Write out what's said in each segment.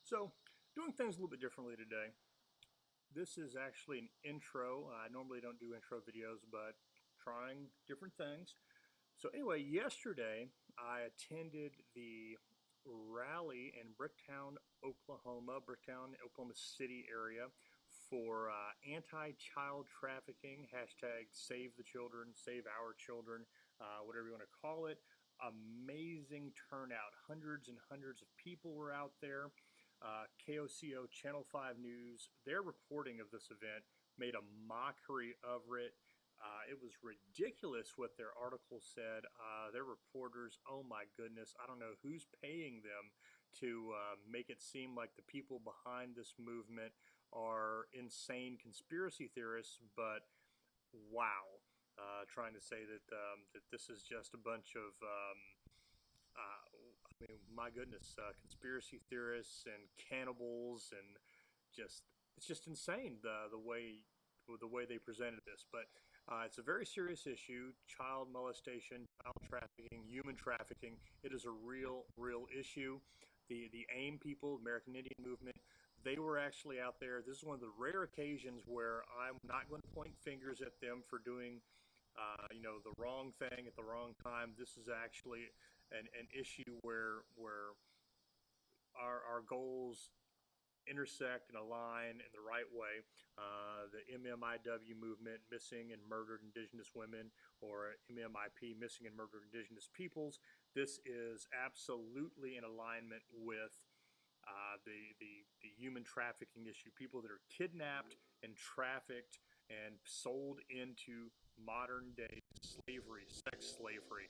So, doing things a little bit differently today. This is actually an intro. I normally don't do intro videos, but trying different things. So anyway, yesterday I attended the rally in Bricktown, Oklahoma City area for anti-child trafficking, hashtag save the children, save our children, whatever you want to call it. Amazing turnout. Hundreds and hundreds of people were out there. KOCO Channel 5 News, their reporting of this event made a mockery of it. It was ridiculous what their article said. Their reporters, oh my goodness, I don't know who's paying them to make it seem like the people behind this movement are insane conspiracy theorists, but wow. Trying to say that this is just a bunch of I mean, my goodness, conspiracy theorists and cannibals, and it's just insane the way they presented this. But it's a very serious issue: child molestation, child trafficking, human trafficking. It is a real issue. The AIM people, American Indian Movement, they were actually out there. This is one of the rare occasions where I'm not going to point fingers at them for doing the wrong thing at the wrong time. This is actually an issue where our goals intersect and align in the right way. The MMIW movement, Missing and Murdered Indigenous Women, or MMIP, Missing and Murdered Indigenous Peoples. This is absolutely in alignment with the human trafficking issue. People that are kidnapped and trafficked and sold into modern day slavery, sex slavery.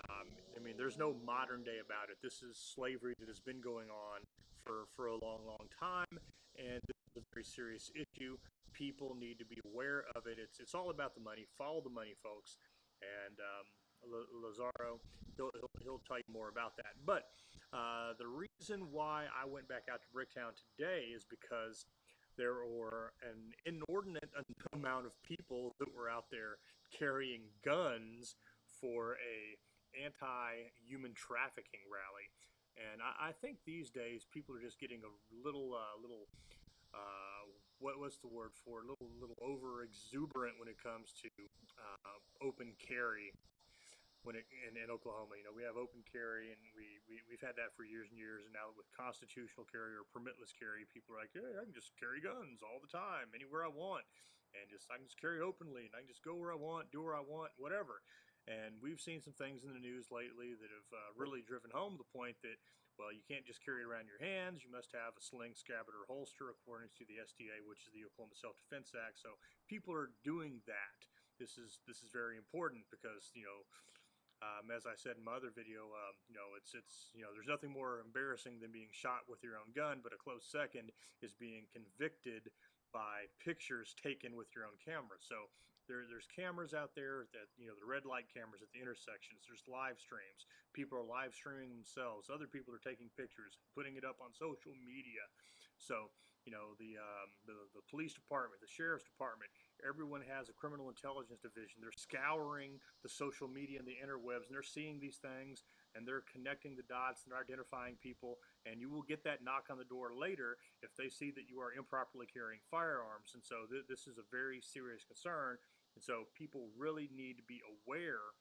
I mean, there's no modern day about it. This is slavery that has been going on for a long time, and this is a very serious issue. People need to be aware of it. It's all about the money. Follow the money, folks. And Lazaro, he'll tell you more about that. But the reason why I went back out to Bricktown today is because there were an inordinate amount of people that were out there carrying guns for a anti-human trafficking rally. And I think these days people are just getting a little what's the word for it? Little over exuberant when it comes to open carry. In Oklahoma, we have open carry, and we've had that for years and years. And now with constitutional carry or permitless carry, people are like, hey, I can just carry guns all the time, anywhere I want, and I can just carry openly, and I can just go where I want, do where I want, whatever. And we've seen some things in the news lately that have really driven home the point that, well, you can't just carry it around your hands. You must have a sling, scabbard, or holster, according to the SDA, which is the Oklahoma Self-Defense Act. So people are doing that. This is very important because, as I said in my other video, it's there's nothing more embarrassing than being shot with your own gun, but a close second is being convicted by pictures taken with your own camera. So there's cameras out there that, the red light cameras at the intersections. There's live streams. People are live streaming themselves. Other people are taking pictures, putting it up on social media. So, the police department, the sheriff's department, everyone has a criminal intelligence division. They're scouring the social media and the interwebs, and they're seeing these things, and they're connecting the dots, and they're identifying people, and you will get that knock on the door later if they see that you are improperly carrying firearms. And so this is a very serious concern, and so people really need to be aware,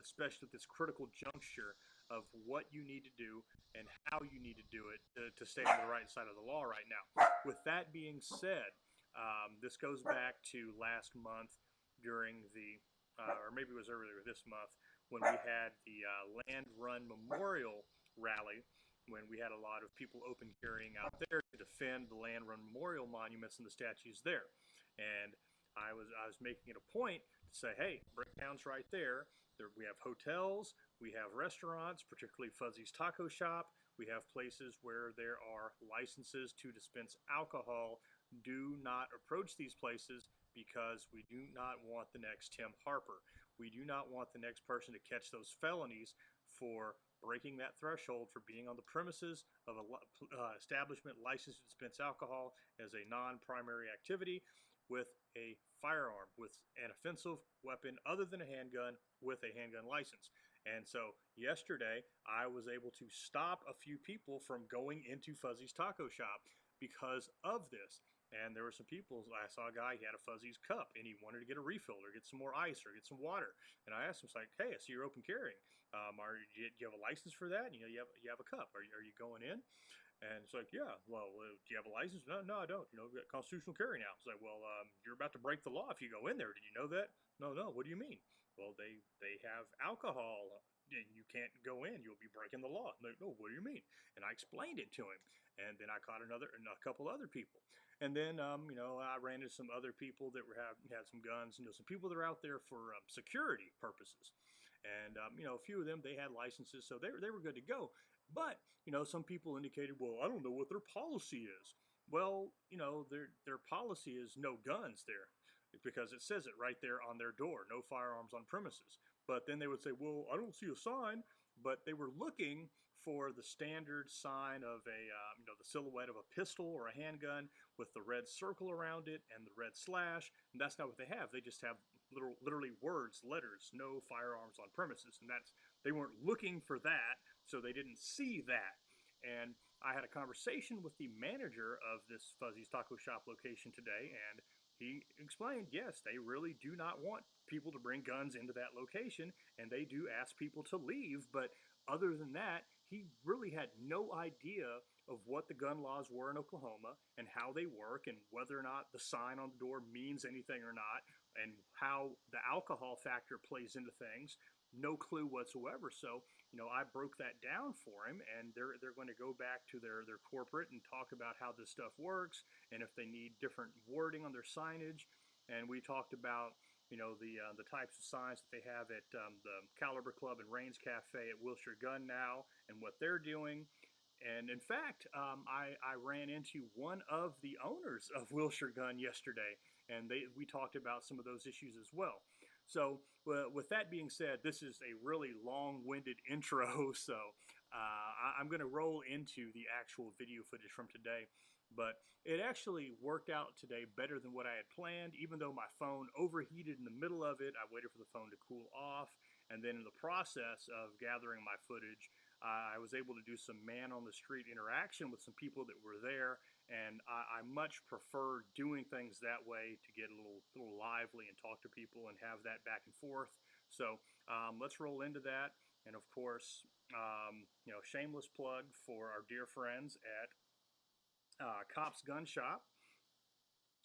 especially at this critical juncture, of what you need to do and how you need to do it to stay on the right side of the law right now. With that being said, this goes back to last month during the, or maybe it was earlier this month, when we had the Land Run Memorial Rally, when we had a lot of people open carrying out there to defend the Land Run Memorial monuments and the statues there. And I was making it a point to say, hey, Bricktown's right there. We have hotels, we have restaurants, particularly Fuzzy's Taco Shop. We have places where there are licenses to dispense alcohol. Do not approach these places because we do not want the next Tim Harper. We do not want the next person to catch those felonies for breaking that threshold for being on the premises of an establishment licensed to dispense alcohol as a non-primary activity with a firearm, with an offensive weapon other than a handgun, with a handgun license. And so yesterday, I was able to stop a few people from going into Fuzzy's Taco Shop because of this. And there were some people, I saw a guy, he had a Fuzzy's cup and he wanted to get a refill or get some more ice or get some water. And I asked him, like, hey, I see you're open carrying. Do you have a license for that? You know, you have a cup. Are you going in? And it's like, yeah, well, do you have a license? No, no, I don't. You know, we've got constitutional carry now. It's like, well, you're about to break the law if you go in there. Did you know that? No, no. What do you mean? Well, they have alcohol and you can't go in. You'll be breaking the law. Like, no, what do you mean? And I explained it to him. And then I caught a couple other people. And then, you know, I ran into some other people that had some guns. You know, some people that are out there for security purposes. And, you know, a few of them, they had licenses, so they were good to go. But, you know, some people indicated, well, I don't know what their policy is. Well, you know, their policy is no guns there because it says it right there on their door, no firearms on premises. But then they would say, well, I don't see a sign. But they were looking for the standard sign of you know, the silhouette of a pistol or a handgun with the red circle around it and the red slash. And that's not what they have. They just have literally words, letters, no firearms on premises. And they weren't looking for that, so they didn't see that. And I had a conversation with the manager of this Fuzzy's Taco Shop location today, and he explained, yes, they really do not want people to bring guns into that location, and they do ask people to leave. But other than that, he really had no idea of what the gun laws were in Oklahoma and how they work and whether or not the sign on the door means anything or not and how the alcohol factor plays into things. No clue whatsoever. So, you know, I broke that down for him, and they're going to go back to their corporate and talk about how this stuff works and if they need different wording on their signage. And we talked about, you know, the types of signs that they have at the Caliber Club and Rains Cafe at Wilshire Gun now and what they're doing. And in fact, I ran into one of the owners of Wilshire Gun yesterday, and we talked about some of those issues as well. So with that being said, this is a really long-winded intro, so I'm going to roll into the actual video footage from today. But it actually worked out today better than what I had planned. Even though my phone overheated in the middle of it, I waited for the phone to cool off. And then in the process of gathering my footage, I was able to do some man-on-the-street interaction with some people that were there. And I much prefer doing things that way to get a little lively and talk to people and have that back and forth. So let's roll into that. And of course, you know, shameless plug for our dear friends at C.O.P.S Gun Shop,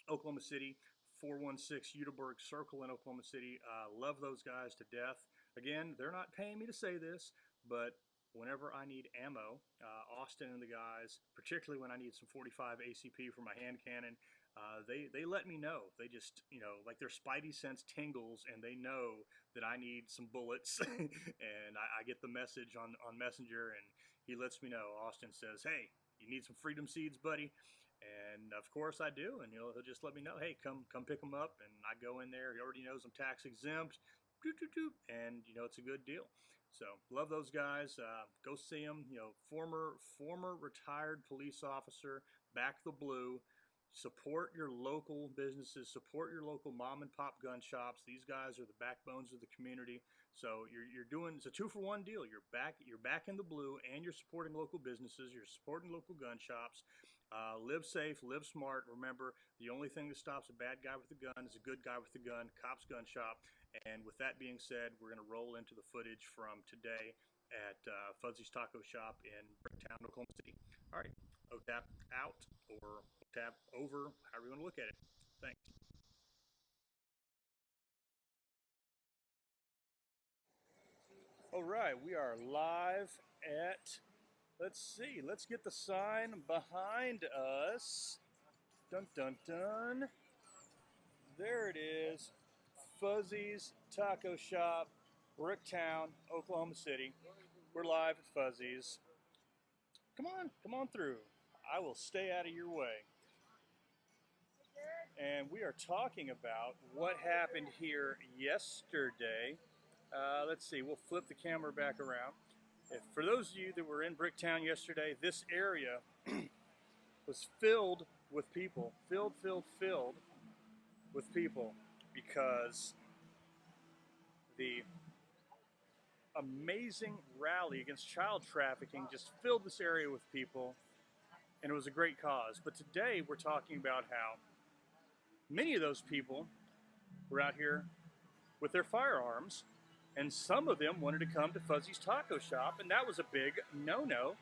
Oklahoma City, 416 Uteberg Circle in Oklahoma City. Love those guys to death. Again, they're not paying me to say this, but whenever I need ammo, Austin and the guys, particularly when I need some 45 ACP for my hand cannon, they let me know. They just, you know, like their spidey sense tingles and they know that I need some bullets. And I get the message on Messenger and he lets me know. Austin says, hey, you need some freedom seeds, buddy? And of course I do. And he'll just let me know, hey, come pick them up. And I go in there. He already knows I'm tax exempt. And, you know, it's a good deal. So love those guys. Go see them. You know, former retired police officer, back the blue. Support your local businesses. Support your local mom and pop gun shops. These guys are the backbones of the community. So you're doing, it's a 2-for-1 deal. You're back in the blue, and you're supporting local businesses. You're supporting local gun shops. Live safe, live smart. Remember, the only thing that stops a bad guy with a gun is a good guy with a gun. C.O.P.S Gun Shop. And with that being said, we're going to roll into the footage from today at Fuzzy's Taco Shop in Bricktown, Oklahoma City. All right, OTAP out or OTAP over, however you want to look at it. Thanks. All right, we are live at, let's see, let's get the sign behind us. Dun, dun, dun. There it is. Fuzzy's Taco Shop, Bricktown, Oklahoma City. We're live at Fuzzy's. Come on through. I will stay out of your way. And we are talking about what happened here yesterday. Let's see, we'll flip the camera back around. For those of you that were in Bricktown yesterday, this area was filled with people. Filled with people because the amazing rally against child trafficking just filled this area with people, and it was a great cause. But today we're talking about how many of those people were out here with their firearms, and some of them wanted to come to Fuzzy's Taco Shop, and that was a big no-no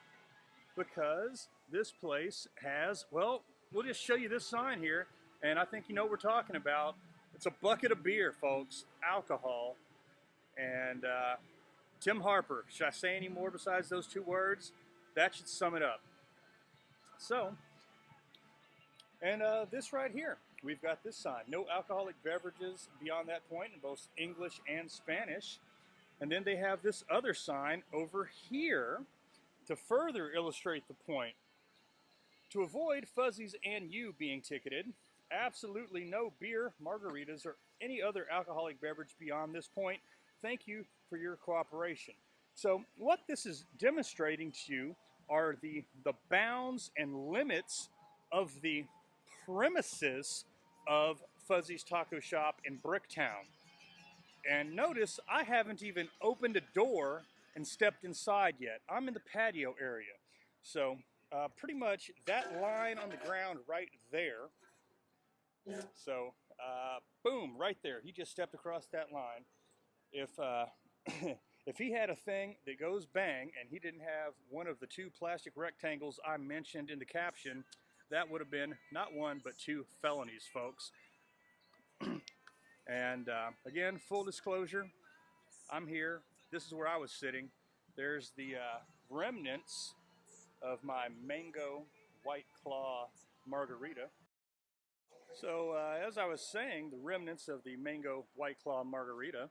because this place has, well, we'll just show you this sign here, and I think you know what we're talking about. It's a bucket of beer, folks, alcohol, and Tim Harper, should I say any more besides those two words? That should sum it up. So, and this right here, we've got this sign, no alcoholic beverages beyond that point in both English and Spanish. And then they have this other sign over here to further illustrate the point. To avoid Fuzzies and you being ticketed, absolutely no beer, margaritas, or any other alcoholic beverage beyond this point. Thank you for your cooperation. So what this is demonstrating to you are the bounds and limits of the premises of Fuzzy's Taco Shop in Bricktown. And notice I haven't even opened a door and stepped inside yet. I'm in the patio area. So pretty much that line on the ground right there. So boom, right there. He just stepped across that line. If if he had a thing that goes bang and he didn't have one of the two plastic rectangles I mentioned in the caption, that would have been not one but two felonies, folks. And again, full disclosure, I'm here. This is where I was sitting. There's the remnants of my mango White Claw margarita. So as I was saying, the remnants of the mango White Claw margarita.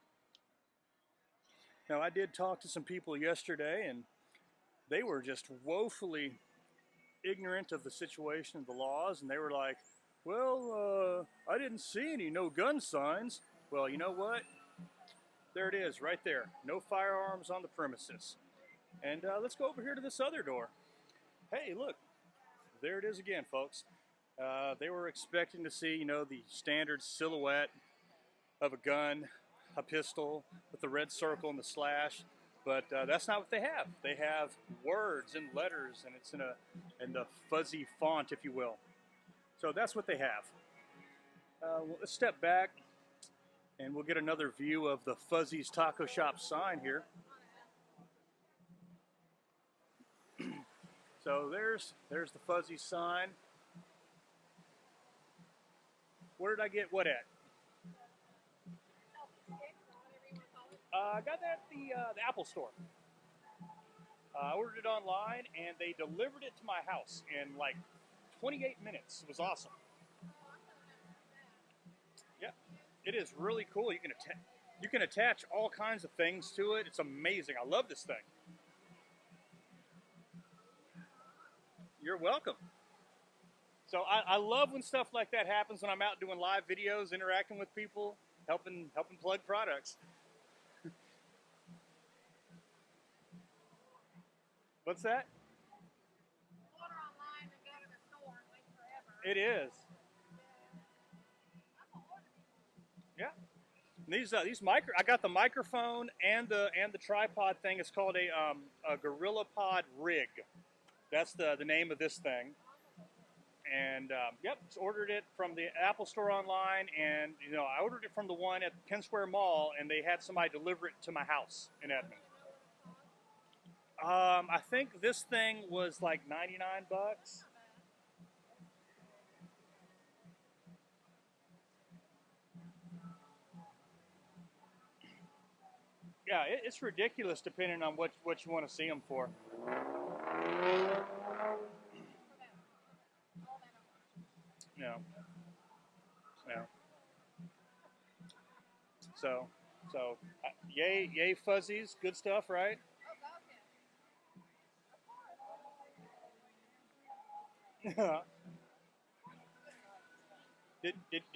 Now, I did talk to some people yesterday, and they were just woefully ignorant of the situation and the laws, and they were like, well, I didn't see any no gun signs. Well, you know what? There it is, right there. No firearms on the premises. And let's go over here to this other door. Hey, look. There it is again, folks. They were expecting to see, you know, the standard silhouette of a gun, a pistol with the red circle and the slash, but that's not what they have. They have words and letters, and it's in the fuzzy font, if you will. So that's what they have. Well, let's step back, and we'll get another view of the Fuzzy's Taco Shop sign here. So there's the Fuzzy sign. Where did I get what at? I got that at the Apple Store. I ordered it online, and they delivered it to my house in like 28 minutes. It was awesome. Yeah, it is really cool. You can attach all kinds of things to it. It's amazing. I love this thing. You're welcome. So I love when stuff like that happens when I'm out doing live videos, interacting with people, helping plug products. What's that? Order online and go to the store and wait forever. It is. Yeah. These micro. I got the microphone and the tripod thing. It's called a Gorilla Pod rig. That's the name of this thing. And yep, just ordered it from the Apple Store online, and you know I ordered it from the one at Penn Square Mall, and they had somebody deliver it to my house in Edmond. I think this thing was like 99 bucks. Yeah, it's ridiculous depending on what you want to see them for. Yeah. Yeah. So, yay Fuzzies, good stuff, right? Did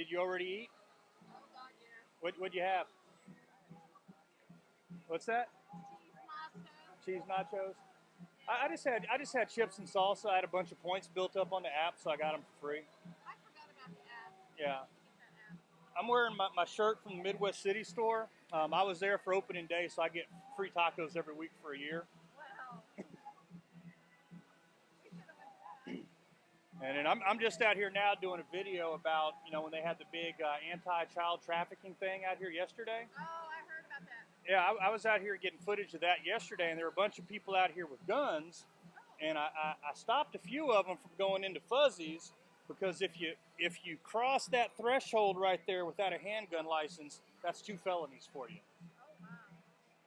you already eat? What'd you have? What's that? Cheese nachos. I just had chips and salsa. I had a bunch of points built up on the app, so I got them for free. I forgot about the app. Yeah. I'm wearing my shirt from the Midwest City store. I was there for opening day, so I get free tacos every week for a year. Wow. And then I'm just out here now doing a video about, you know, when they had the big anti-child trafficking thing out here yesterday. Oh, I heard about that. Yeah, I was out here getting footage of that yesterday, and there were a bunch of people out here with guns, and I stopped a few of them from going into fuzzies, because if you cross that threshold right there without a handgun license, that's 2 felonies for you. Oh, wow.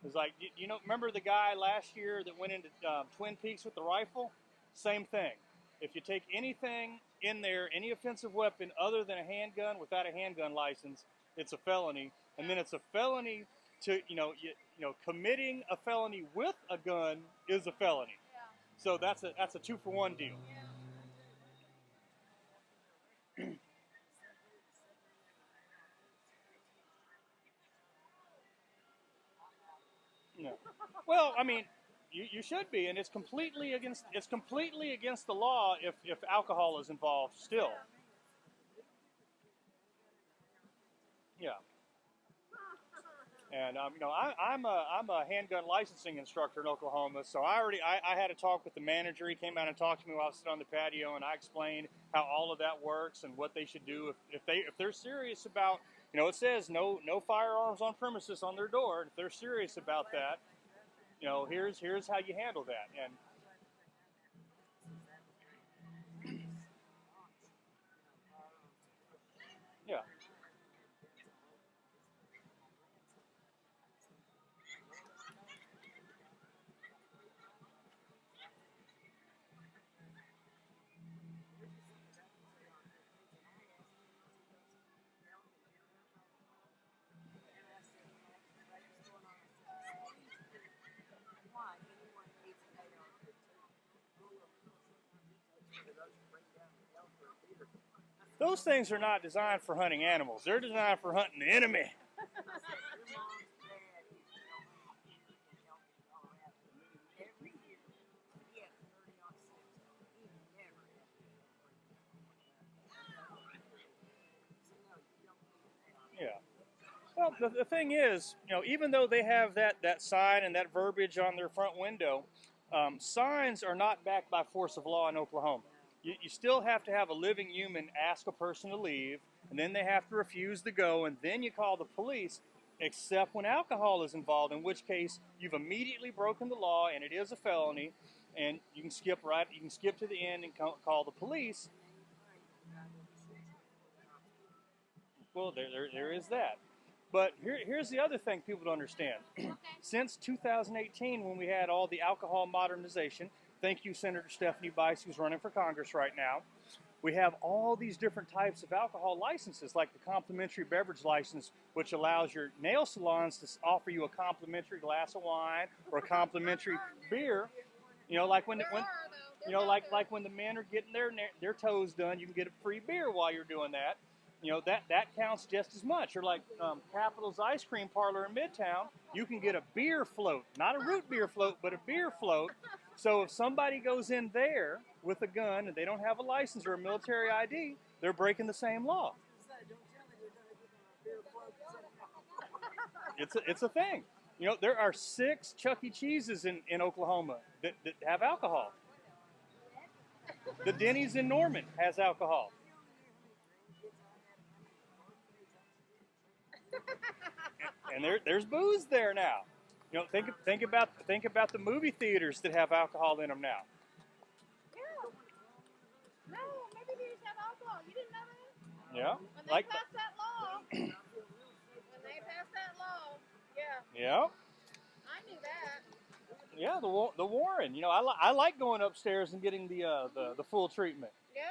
It's like, you know, remember the guy last year that went into Twin Peaks with the rifle? Same thing. If you take anything in there, any offensive weapon other than a handgun without a handgun license, it's a felony. And then it's a felony to, you know, committing a felony with a gun is a felony. Yeah. So that's a 2-for-1 deal. Yeah. No. Well, I mean, you should be, and it's completely against the law if alcohol is involved still. Yeah. And you know, I'm a handgun licensing instructor in Oklahoma, so I had a talk with the manager. He came out and talked to me while I was sitting on the patio, and I explained how all of that works and what they should do if they're serious about, you know, it says no firearms on premises on their door. If they're serious about that, you know, here's how you handle that. And yeah. Those things are not designed for hunting animals. They're designed for hunting the enemy. Yeah. Well, the thing is, you know, even though they have that sign and that verbiage on their front window, signs are not backed by force of law in Oklahoma. You still have to have a living human ask a person to leave, and then they have to refuse to go, and then you call the police, except when alcohol is involved, in which case you've immediately broken the law and it is a felony, and you can skip to the end and call the police. Well, there is that. But here's the other thing people don't understand. Okay. Since 2018, when we had all the alcohol modernization, thank you, Senator Stephanie Bice, who's running for Congress right now, we have all these different types of alcohol licenses, like the complimentary beverage license, which allows your nail salons to offer you a complimentary glass of wine or a complimentary beer. You know, like when when the men are getting their toes done, you can get a free beer while you're doing that. You know, that counts just as much. Or like Capital's Ice Cream Parlor in Midtown, you can get a beer float, not a root beer float, but a beer float. So if somebody goes in there with a gun and they don't have a license or a military ID, they're breaking the same law. It's a thing. You know, there are 6 Chuck E. Cheese's in Oklahoma that have alcohol. The Denny's in Norman has alcohol. And there's booze there now. You know, think about the movie theaters that have alcohol in them now. Yeah. No, maybe they just have alcohol. You didn't know that? Yeah. When they passed that law. Yeah. Yeah. I knew that. Yeah, the Warren. You know, I like going upstairs and getting the full treatment. Yeah.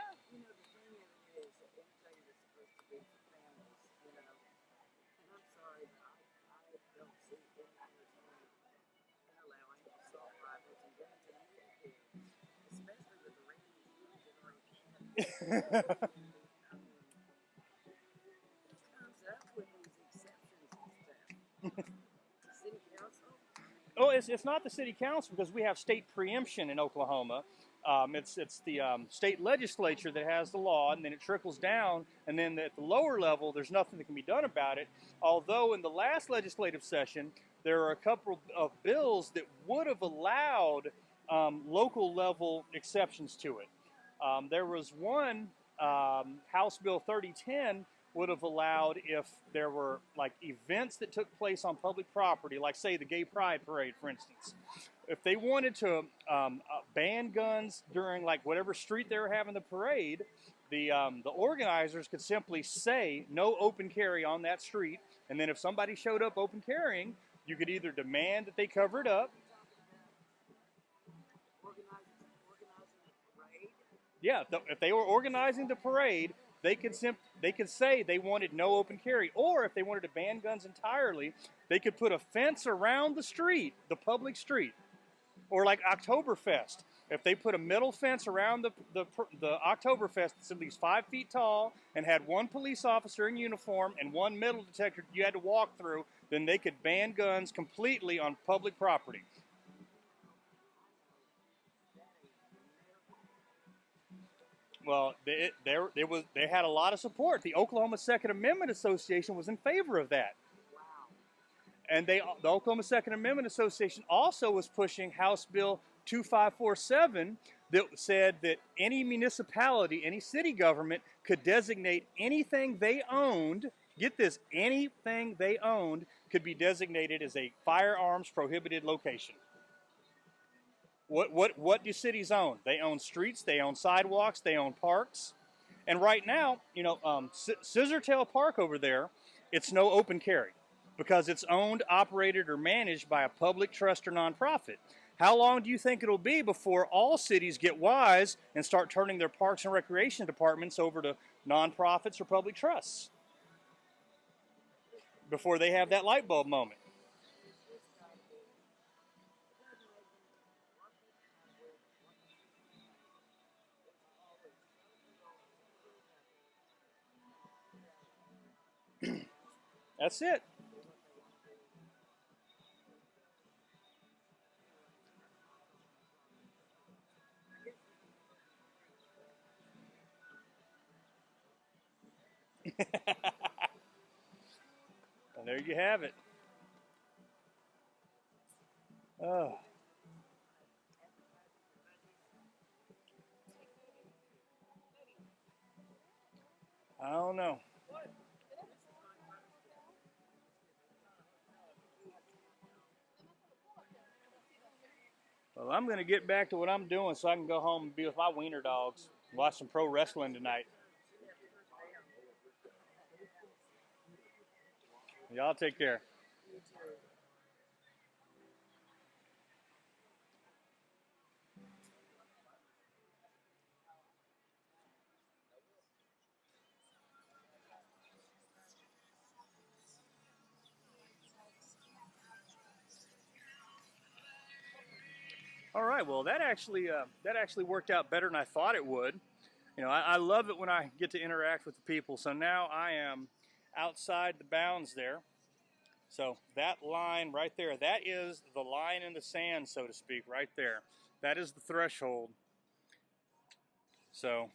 Oh, it's not the city council, because we have state preemption in Oklahoma. It's the state legislature that has the law, and then it trickles down, and then at the lower level, there's nothing that can be done about it. Although in the last legislative session, there are a couple of bills that would have allowed local level exceptions to it. There was one, House Bill 3010 would have allowed if there were like events that took place on public property, like say the Gay Pride Parade, for instance. If they wanted to ban guns during like whatever street they were having the parade, the organizers could simply say no open carry on that street, and then if somebody showed up open carrying, you could either demand that they cover it up. Yeah, if they were organizing the parade, they could say they wanted no open carry, or if they wanted to ban guns entirely, they could put a fence around the street, the public street, or like Oktoberfest. If they put a metal fence around the Oktoberfest that's at least 5 feet tall and had one police officer in uniform and one metal detector you had to walk through, then they could ban guns completely on public property. Well, they had a lot of support. The Oklahoma Second Amendment Association was in favor of that. And the Oklahoma Second Amendment Association also was pushing House Bill 2547 that said that any municipality, any city government could designate anything they owned, get this, anything they owned could be designated as a firearms prohibited location. What do cities own? They own streets, they own sidewalks, they own parks. And right now, you know, Scissortail Park over there, it's no open carry because it's owned, operated, or managed by a public trust or nonprofit. How long do you think it'll be before all cities get wise and start turning their parks and recreation departments over to nonprofits or public trusts? Before they have that light bulb moment. That's it. And there you have it. Oh. I don't know. Well, I'm going to get back to what I'm doing so I can go home and be with my wiener dogs. Watch some pro wrestling tonight. Y'all take care. All right, well, that actually worked out better than I thought it would. You know, I love it when I get to interact with the people. So now I am outside the bounds there. So that line right there, that is the line in the sand, so to speak, right there. That is the threshold. So,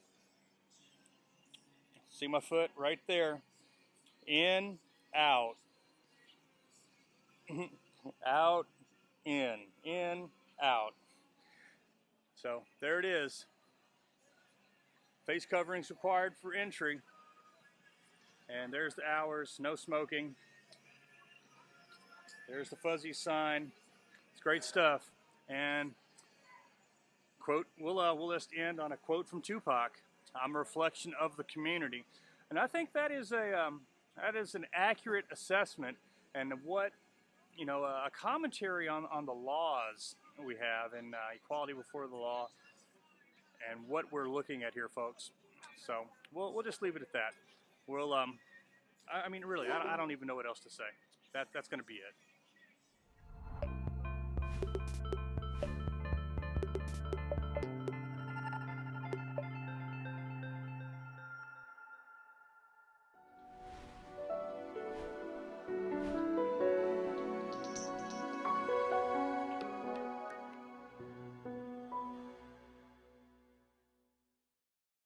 see my foot right there. In, out. Out, in, out. So there it is. Face coverings required for entry. And there's the hours, no smoking. There's the fuzzy sign. It's great stuff. And quote, we'll just end on a quote from Tupac. I'm a reflection of the community. And I think that is an accurate assessment and what, you know, a commentary on the laws we have and equality before the law and what we're looking at here, folks. So we'll just leave it at that. We'll I mean, really, I don't even know what else to say. That's going to be it.